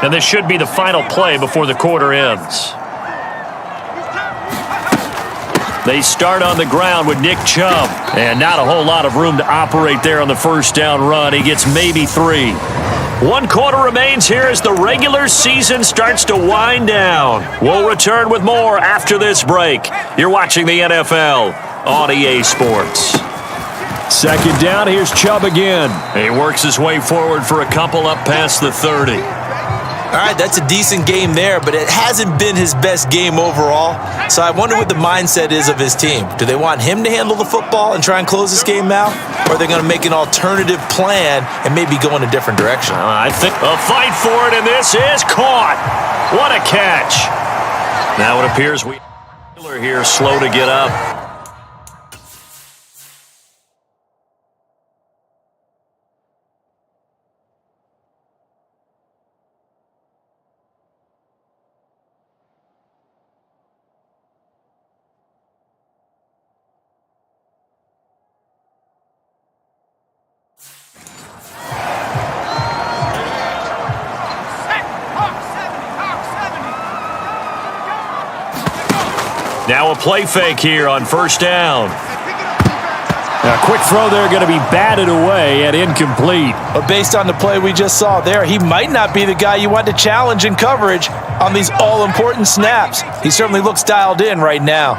And this should be the final play before the quarter ends. They start on the ground with Nick Chubb. And not a whole lot of room to operate there on the first down run. He gets maybe 3. 1 quarter remains here as the regular season starts to wind down. We'll return with more after this break. You're watching the NFL on EA Sports. Second down, here's Chubb again. He works his way forward for a couple up past the 30. All right, that's a decent game there, but it hasn't been his best game overall. So I wonder what the mindset is of his team. Do they want him to handle the football and try and close this game out? Or are they going to make an alternative plan and maybe go in a different direction? I think a fight for it, and this is caught. What a catch. Now it appears we are here slow to get up. Now a play fake here on first down. A quick throw there going to be batted away and incomplete. But based on the play we just saw there, he might not be the guy you want to challenge in coverage on these all-important snaps. He certainly looks dialed in right now.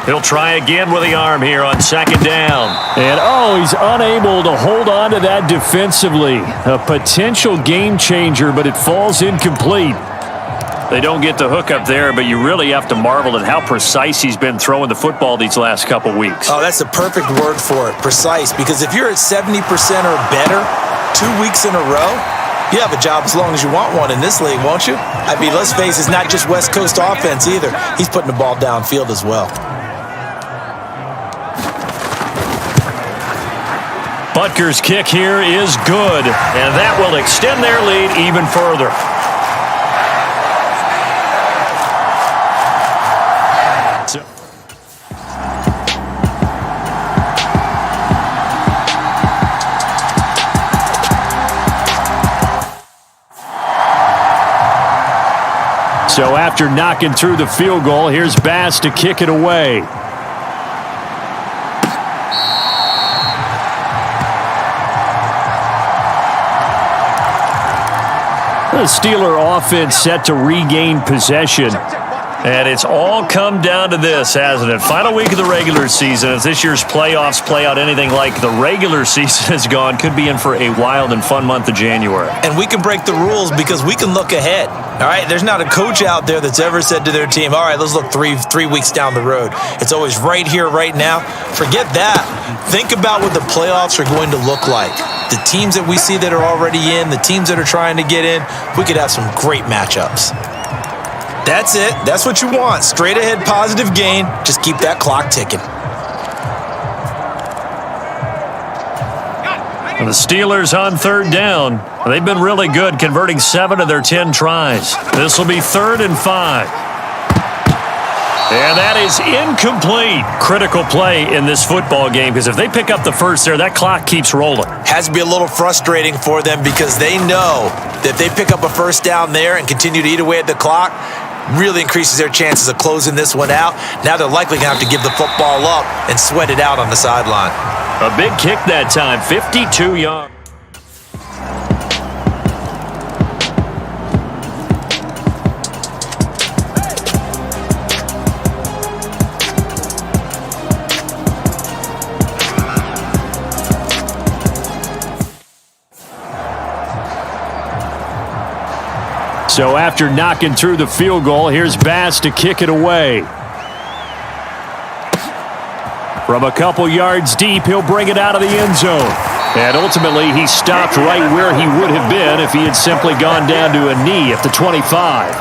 He'll try again with the arm here on second down. And he's unable to hold on to that defensively. A potential game changer, but it falls incomplete. They don't get the hook up there, but you really have to marvel at how precise he's been throwing the football these last couple weeks. Oh, that's the perfect word for it, precise. Because if you're at 70% or better 2 weeks in a row, you have a job as long as you want one in this league, won't you? I mean, let's face it, it's not just West Coast offense either. He's putting the ball downfield as well. Butker's kick here is good, and that will extend their lead even further. So after knocking through the field goal, here's Bass to kick it away. The Steeler offense set to regain possession. And it's all come down to this, hasn't it? Final week of the regular season. As this year's playoffs play out anything like the regular season has gone, could be in for a wild and fun month of January. And we can break the rules because we can look ahead. All right, there's not a coach out there that's ever said to their team, all right, let's look three weeks down the road. It's always right here, right now. Forget that. Think about what the playoffs are going to look like. The teams that we see that are already in, the teams that are trying to get in, we could have some great matchups. That's it. That's what you want. Straight ahead positive gain. Just keep that clock ticking. And the Steelers on third down. They've been really good, converting 7 of their 10 tries. This will be 3rd and 5. And that is incomplete. Critical play in this football game because if they pick up the first there, that clock keeps rolling. Has to be a little frustrating for them because they know that if they pick up a first down there and continue to eat away at the clock, really increases their chances of closing this one out. Now they're likely going to have to give the football up and sweat it out on the sideline. A big kick that time, 52 yards. So after knocking through the field goal, here's Bass to kick it away. From a couple yards deep, he'll bring it out of the end zone. And ultimately, he stopped right where he would have been if he had simply gone down to a knee at the 25.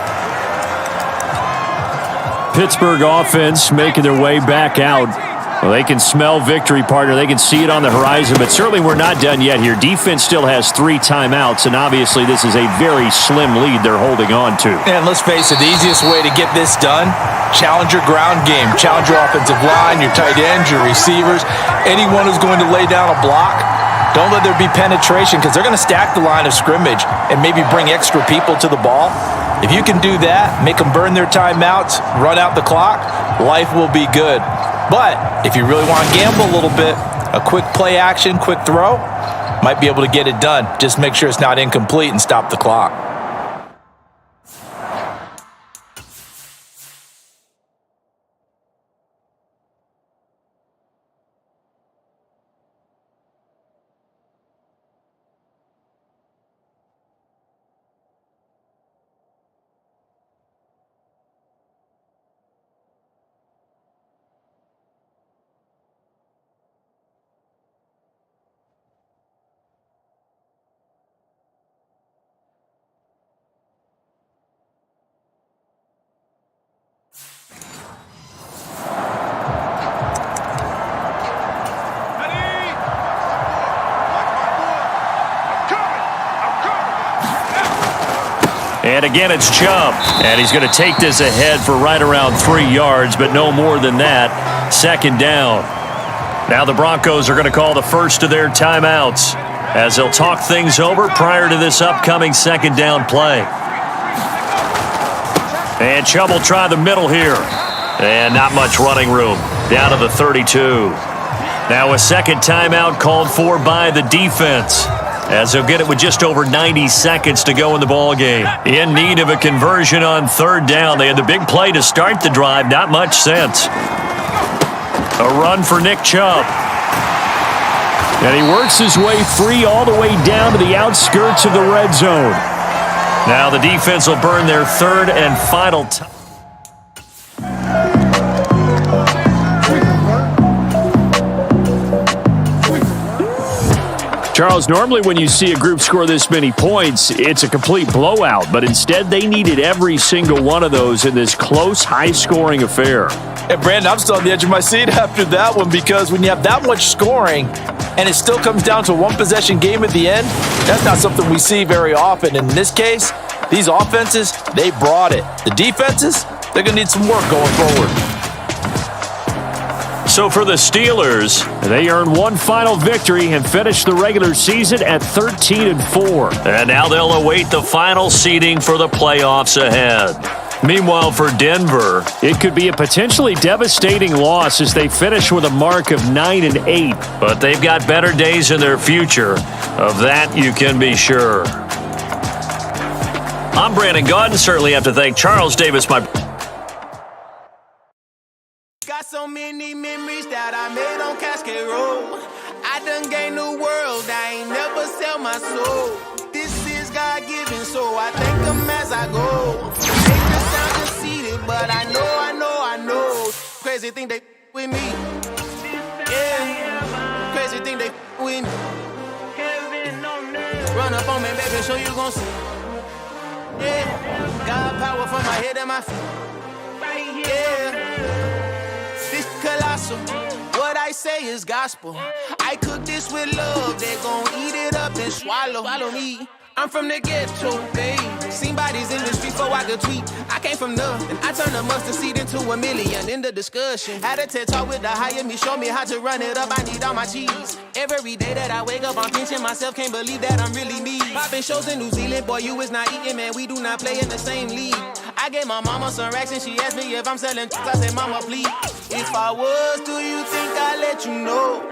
Pittsburgh offense making their way back out. Well, they can smell victory, partner. They can see it on the horizon, but certainly we're not done yet here. Defense still has 3 timeouts, and obviously this is a very slim lead they're holding on to. And let's face it, the easiest way to get this done, challenge your ground game. Challenge your offensive line, your tight ends, your receivers, anyone who's going to lay down a block. Don't let there be penetration because they're going to stack the line of scrimmage and maybe bring extra people to the ball. If you can do that, make them burn their timeouts, run out the clock, life will be good. But if you really want to gamble a little bit, a quick play action, quick throw, might be able to get it done. Just make sure it's not incomplete and stop the clock. And again, it's Chubb. And he's going to take this ahead for right around 3 yards, but no more than that. 2nd down. Now the Broncos are going to call the first of their timeouts as they'll talk things over prior to this upcoming 2nd down play. And Chubb will try the middle here. And not much running room. Down to the 32. Now a 2nd timeout called for by the defense, as they'll get it with just over 90 seconds to go in the ball game. In need of a conversion on 3rd down. They had the big play to start the drive. Not much sense. A run for Nick Chubb. And he works his way free all the way down to the outskirts of the red zone. Now the defense will burn their 3rd and final time. Charles, normally when you see a group score this many points, it's a complete blowout. But instead, they needed every single one of those in this close, high-scoring affair. And Brandon, I'm still on the edge of my seat after that one because when you have that much scoring and it still comes down to a one-possession game at the end, that's not something we see very often. In this case, these offenses, they brought it. The defenses, they're going to need some work going forward. So for the Steelers, they earn one final victory and finish the regular season at 13-4. And now they'll await the final seeding for the playoffs ahead. Meanwhile, for Denver, it could be a potentially devastating loss as they finish with a mark of 9-8. But they've got better days in their future. Of that, you can be sure. I'm Brandon Gaudin. Certainly have to thank Charles Davis, my so many memories that I made on Cascade Road. I done gained the world, I ain't never sell my soul. This is God-given, so I thank him as I go. They just sound conceited, but I know. Crazy thing they with me. Yeah, crazy thing they with me. Run up on me, baby, so you gon' see. Yeah, God power from my head and my feet. Yeah, this colossal. What I say is gospel. I cook this with love. They gon' eat it up and swallow me. I'm from the ghetto, babe. Seen bodies in the street before I could tweet. I came from nothing. I turned a mustard seed into a million. In the discussion, had a TED talk with the higher me. Show me how to run it up. I need all my cheese. Every day that I wake up, I'm pinching myself. Can't believe that I'm really me. Popping shows in New Zealand, boy, you is not eating, man. We do not play in the same league. I gave my mama some racks and she asked me if I'm selling. I said, mama, please. If I was, do you think I'd let you know?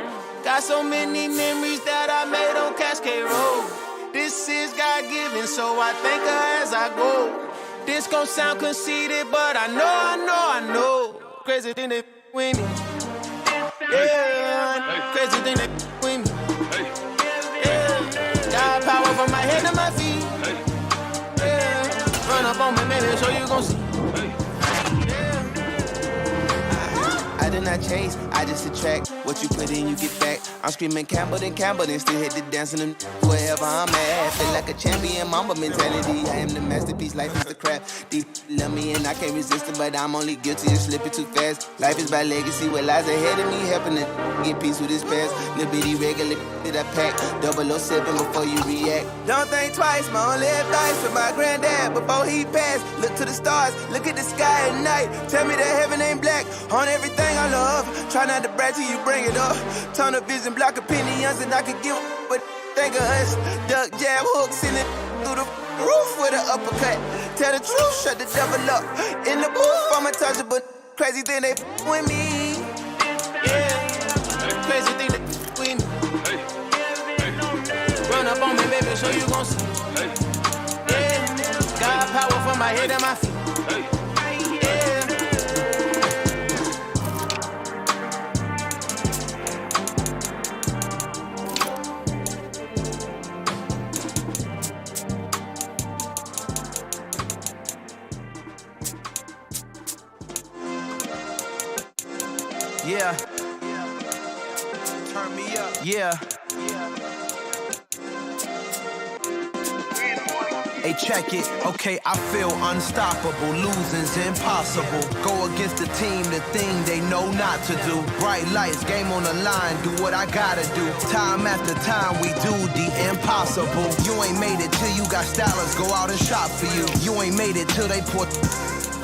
Got so many memories that I made on Cascade Road. This is God-given, so I thank her as I go. This gon' sound conceited, but I know. Crazy thing they with me. Yeah, crazy thing they with me. Yeah, got power from my head to my feet. Yeah, run up on me, baby, so you gon' see. I did not chase, I just attract. What you put in, you get back. I'm screaming Campbell, then still hit the dancing and wherever I'm at. Feel like a champion, mamba mentality. I am the masterpiece, life is the crap. These love me and I can't resist it, but I'm only guilty of slipping too fast. Life is by legacy, what lies ahead of me, helping to get peace with this past. Little bitty regular that I pack, 007 before you react. Don't think twice, my only advice from my granddad before he passed. Look to the stars, look at the sky at night. Tell me that heaven ain't black on everything I love. Try not to brag till you bring it up. Tunnel vision, block opinions, and I could give but think of us. Duck jab hooks in it through the roof with an uppercut. Tell the truth, shut the devil up. In the booth, I'm untouchable. Crazy thing they with me. Yeah, crazy thing they with me. Run up on me, baby, so you gon' see. Yeah, got power from my head and my feet. Yeah. Turn me up. Yeah. Hey, check it. Okay, I feel unstoppable. Losing's impossible. Go against the team, the thing they know not to do. Bright lights, game on the line. Do what I gotta do. Time after time, we do the impossible. You ain't made it till you got stylers. Go out and shop for you. You ain't made it till they put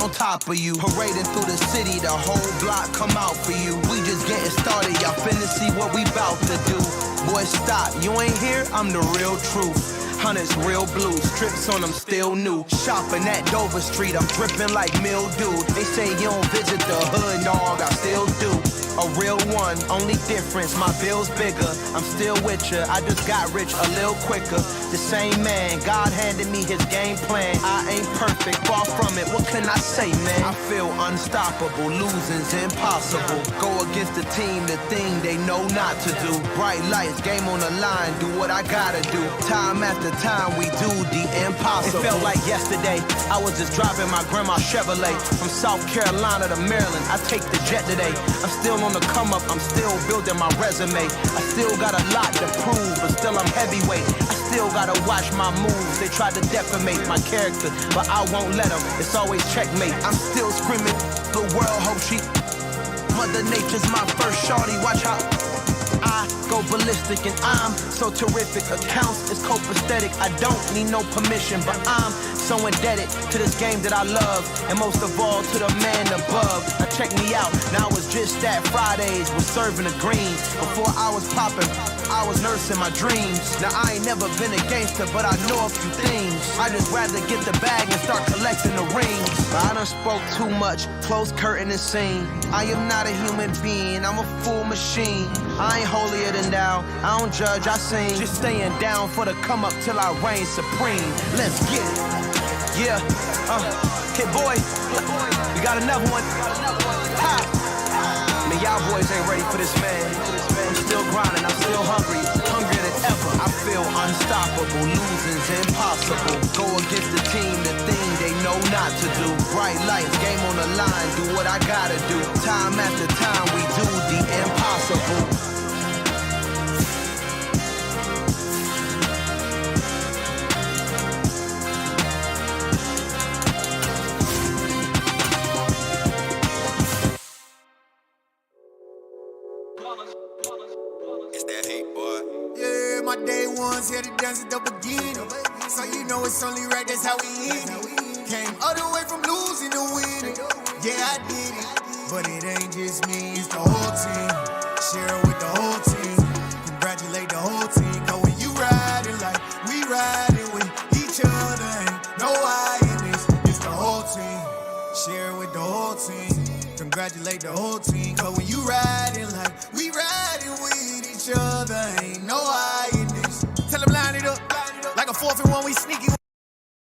on top of you. Parading through the city, the whole block come out for you. We just getting started, y'all finna see what we bout to do. Boy, stop, you ain't here, I'm the real truth. Hunters real blue, strips on them still new. Shopping at Dover Street, I'm dripping like mildew. They say you don't visit the hood, dog, I still do. A real one, only difference, my bill's bigger. I'm still with ya, I just got rich a little quicker. The same man, God handed me his game plan. I ain't perfect, far from it, what can I say, man? I feel unstoppable, losing's impossible. Go against the team, the thing they know not to do. Bright lights, game on the line, do what I gotta do. Time after time, we do the impossible. It felt like yesterday, I was just driving my grandma's Chevrolet. From South Carolina to Maryland, I take the jet today. I'm still on the come up, I'm still building my resume. I still got a lot to prove, but still I'm heavyweight. I still gotta watch my moves. They try to defamate my character, but I won't let them. It's always checkmate. I'm still screaming, the world hope she. Mother Nature's my first shorty, watch how I go ballistic and I'm so terrific. Accounts is copacetic. I don't need no permission, but I'm so indebted to this game that I love, and most of all to the man above. Now check me out. Now it's just that Fridays was serving the greens. Before I was popping, I was nursing my dreams. Now I ain't never been a gangster, but I know a few things. I just rather get the bag and start collecting the rings. I done spoke too much, close curtain and scene. I am not a human being, I'm a full machine. I ain't holier than thou, I don't judge, I sing. Just staying down for the come up till I reign supreme. Let's get it. Yeah, Kid Boy, we got another one. Ha. boys ain't ready for this, man. I'm still grinding, I'm still hungry, hungrier than ever. I feel unstoppable, losing's impossible. Go against the team, the thing they know not to do. Bright lights, game on the line, do what I gotta do. Time after time, we do the impossible. It's that heat, boy. Yeah, my day ones here to dance at the beginning. So you know it's only right, that's how we end it. Came all the way from losing to winning. Yeah, I did it. But it ain't just me, it's the whole team. Share it with the whole team. Congratulate the whole team. Cause when you riding like we riding with each other, ain't no I in this. It's the whole team. Share it with the whole team. Congratulate the whole team. Cause when you riding like we riding with each other, ain't no I in this. Tell them line it up. Like a 4th and 1, we sneaky.